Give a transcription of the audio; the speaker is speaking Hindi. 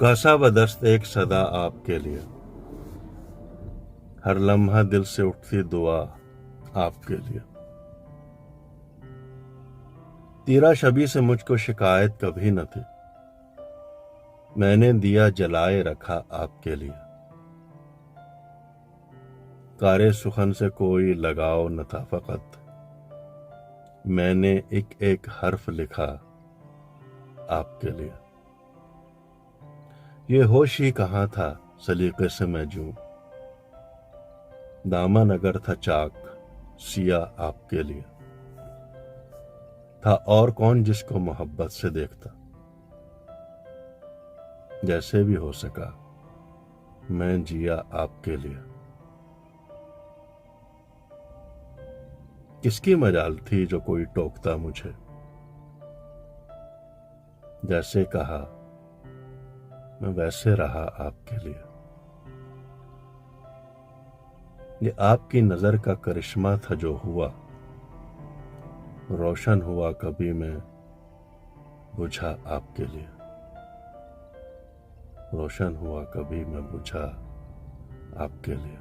कैसा बदस्त एक सदा आपके लिए, हर लम्हा दिल से उठती दुआ आपके लिए। तेरा शबी से मुझको शिकायत कभी न थी, मैंने दिया जलाए रखा आपके लिए। कारे सुखन से कोई लगाव न था, फकत मैंने एक एक हर्फ लिखा आपके लिए। ये होश ही कहाँ था सलीके से मैं जूं, दामन अगर था चाक सिया आपके लिए। था और कौन जिसको मोहब्बत से देखता, जैसे भी हो सका मैं जिया आपके लिए। किसकी मजाल थी जो कोई टोकता मुझे, जैसे कहा मैं वैसे रहा आपके लिए। ये आपकी नजर का करिश्मा था जो हुआ, रोशन हुआ कभी मैं बुझा आपके लिए। रोशन हुआ कभी मैं बुझा आपके लिए।